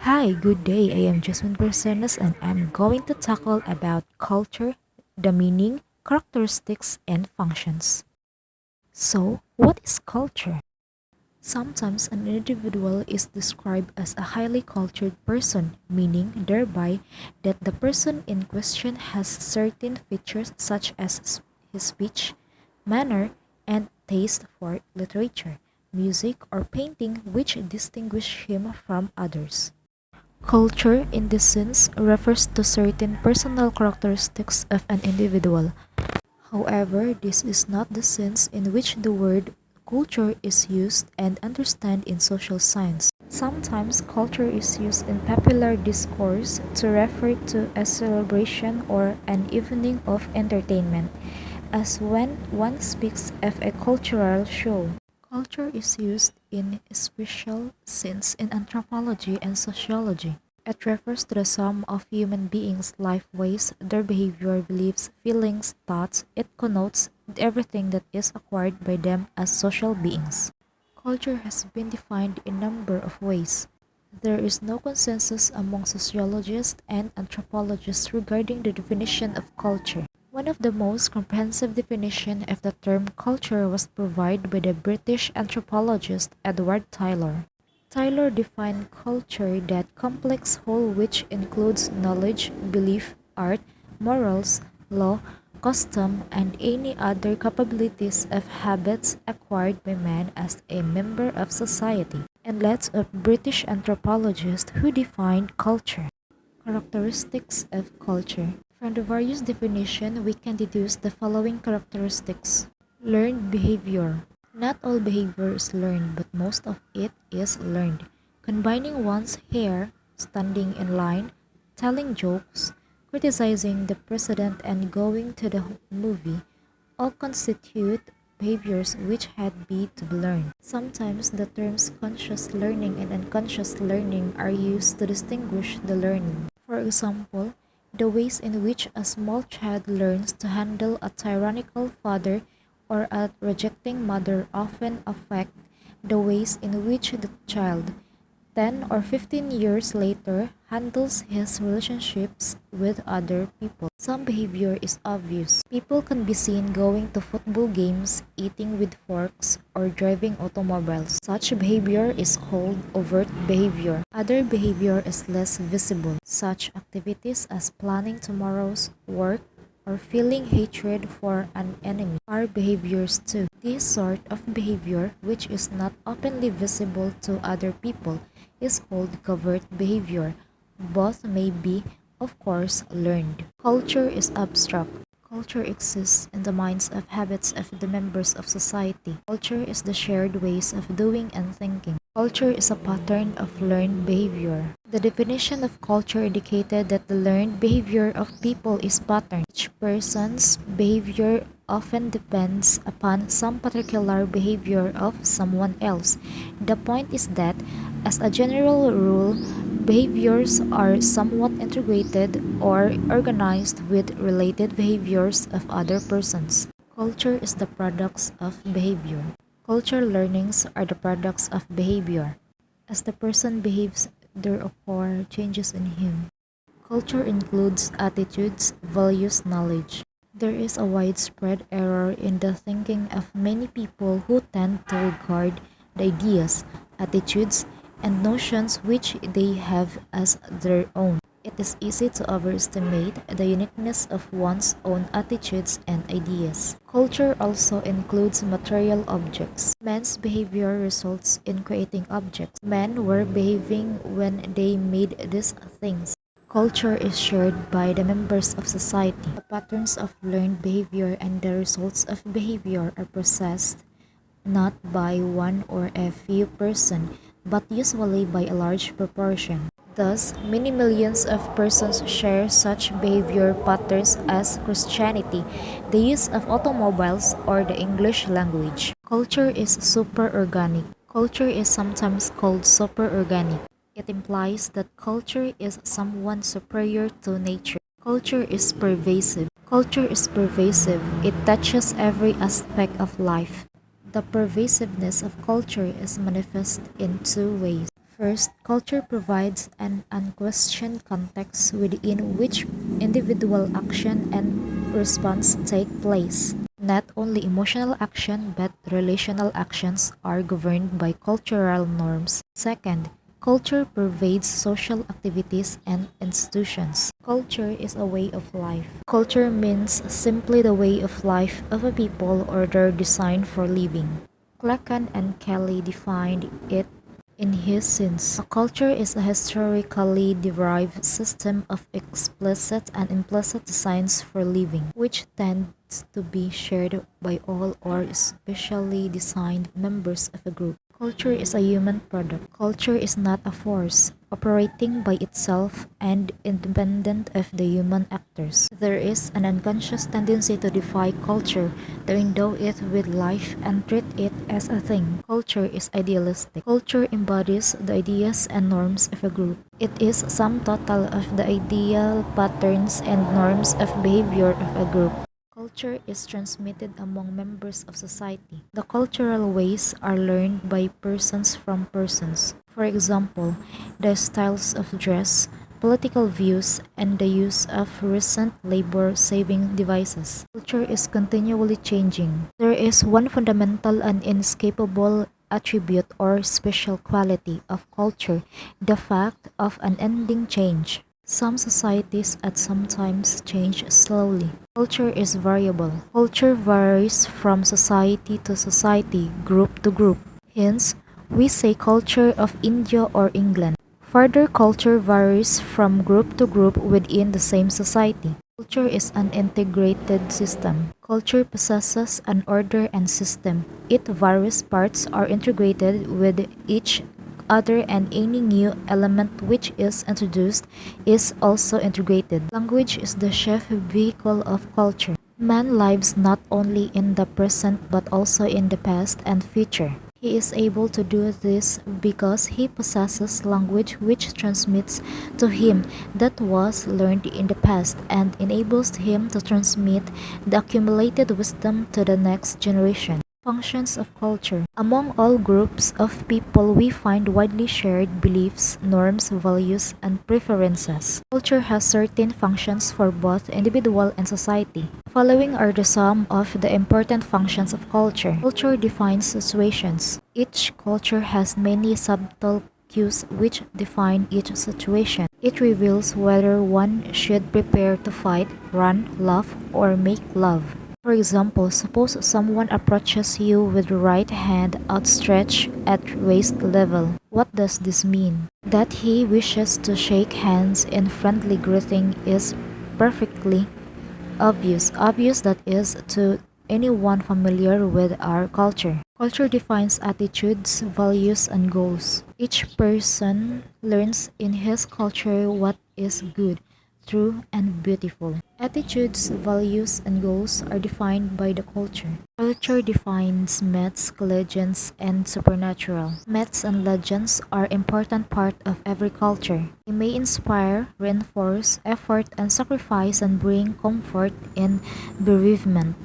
Hi, good day. I am Jasmine Persenas and I'm going to tackle about culture, the meaning, characteristics, and functions. So, what is culture? Sometimes an individual is described as a highly cultured person, meaning thereby that the person in question has certain features such as his speech, manner, and taste for literature, music, or painting which distinguish him from others. Culture, in this sense, refers to certain personal characteristics of an individual. However, this is not the sense in which the word culture is used and understood in social science. Sometimes culture is used in popular discourse to refer to a celebration or an evening of entertainment, as when one speaks of a cultural show. Culture is used in special sense in anthropology and sociology. It refers to the sum of human beings' life ways, their behavior, beliefs, feelings, thoughts. It connotes everything that is acquired by them as social beings. Culture has been defined in a number of ways. There is no consensus among sociologists and anthropologists regarding the definition of culture. One of the most comprehensive definitions of the term culture was provided by the British anthropologist Edward Tylor. Tylor defined culture that complex whole which includes knowledge, belief, art, morals, law, custom, and any other capabilities of habits acquired by man as a member of society, and lots of British anthropologists who defined culture. Characteristics of culture. From the various definitions, we can deduce the following characteristics. Learned behavior. Not all behavior is learned, but most of it is learned. Combining one's hair, standing in line, telling jokes, criticizing the president, and going to the movie all constitute behaviors which had to be learned. Sometimes the terms conscious learning and unconscious learning are used to distinguish the learning. For example, the ways in which a small child learns to handle a tyrannical father or a rejecting mother often affect the ways in which the child, 10 or 15 years later, handles his relationships with other people. Some behavior is obvious. People can be seen going to football games, eating with forks, or driving automobiles. Such behavior is called overt behavior. Other behavior is less visible. Such activities as planning tomorrow's work or feeling hatred for an enemy are behaviors too. This sort of behavior, which is not openly visible to other people, is called covert behavior. Both may be, of course, learned. Culture is abstract. Culture exists in the minds of habits of the members of society. Culture is the shared ways of doing and thinking. Culture is a pattern of learned behavior. The definition of culture indicated that the learned behavior of people is patterned. Each person's behavior often depends upon some particular behavior of someone else. The point is that, as a general rule, behaviors are somewhat integrated or organized with related behaviors of other persons. Culture is the products of behavior. Cultural learnings are the products of behavior. As the person behaves, there occur changes in him. Culture includes attitudes, values, knowledge. There is a widespread error in the thinking of many people who tend to regard the ideas, attitudes, and notions which they have as their own. It is easy to overestimate the uniqueness of one's own attitudes and ideas. Culture also includes material objects. Man's behavior results in creating objects. Men were behaving when they made these things. Culture is shared by the members of society. The patterns of learned behavior and the results of behavior are processed not by one or a few persons, but usually by a large proportion. Thus, many millions of persons share such behavior patterns as Christianity, the use of automobiles, or the English language. Culture is superorganic. Culture is sometimes called superorganic. It implies that culture is someone superior to nature. Culture is pervasive. Culture is pervasive. It touches every aspect of life. The pervasiveness of culture is manifest in two ways. First, culture provides an unquestioned context within which individual action and response take place. Not only emotional action but relational actions are governed by cultural norms. Second, culture pervades social activities and institutions. Culture is a way of life. Culture means simply the way of life of a people or their design for living. Klakan and Kelly defined it in his sense. A culture is a historically derived system of explicit and implicit designs for living, which tends to be shared by all or specially designed members of a group. Culture is a human product. Culture is not a force operating by itself and independent of the human actors. There is an unconscious tendency to defy culture, to endow it with life and treat it as a thing. Culture is idealistic. Culture embodies the ideas and norms of a group. It is sum total of the ideal patterns and norms of behavior of a group. Culture is transmitted among members of society. The cultural ways are learned by persons from persons. For example, the styles of dress, political views, and the use of recent labor-saving devices. Culture is continually changing. There is one fundamental and inescapable attribute or special quality of culture, the fact of unending change. Some societies at some times change slowly. Culture is variable. Culture varies from society to society, group to group. Hence, we say culture of India or England. Further, culture varies from group to group within the same society. Culture is an integrated system. Culture possesses an order and system. Its various parts are integrated with each other and any new element which is introduced is also integrated. Language is the chief vehicle of culture. Man lives not only in the present but also in the past and future. He is able to do this because he possesses language which transmits to him that was learned in the past and enables him to transmit the accumulated wisdom to the next generation. Functions of culture. Among all groups of people, we find widely shared beliefs, norms, values, and preferences. Culture has certain functions for both individual and society. Following are the sum of the important functions of culture. Culture defines situations. Each culture has many subtle cues which define each situation. It reveals whether one should prepare to fight, run, laugh, or make love. For example, suppose someone approaches you with the right hand outstretched at waist level. What does this mean? That he wishes to shake hands in friendly greeting is perfectly obvious that is to anyone familiar with our culture. Culture defines attitudes, values, and goals. Each person learns in his culture what is good, true, and beautiful. Attitudes, values, and goals are defined by the culture. Culture defines myths, legends, and supernatural. Myths and legends are important part of every culture. They may inspire, reinforce, effort, and sacrifice and bring comfort in bereavement.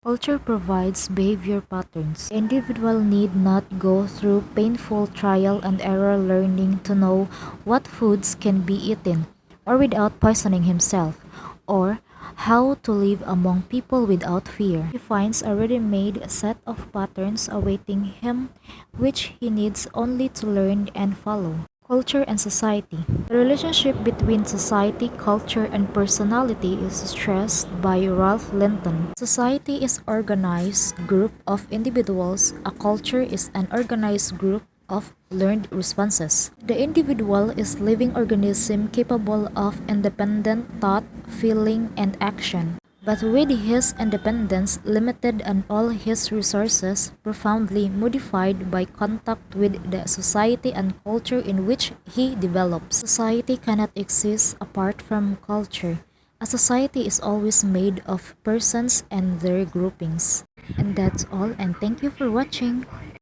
Culture provides behavior patterns. The individual need not go through painful trial and error learning to know what foods can be eaten, or without poisoning himself, or how to live among people without fear. He finds a ready-made set of patterns awaiting him, which he needs only to learn and follow. Culture and society. The relationship between society, culture, and personality is stressed by Ralph Linton. Society is an organized group of individuals. A culture is an organized group of learned responses. The individual is a living organism capable of independent thought, feeling, and action. But with his independence limited and all his resources profoundly modified by contact with the society and culture in which he develops. Society cannot exist apart from culture. A society is always made of persons and their groupings. And that's all, and thank you for watching.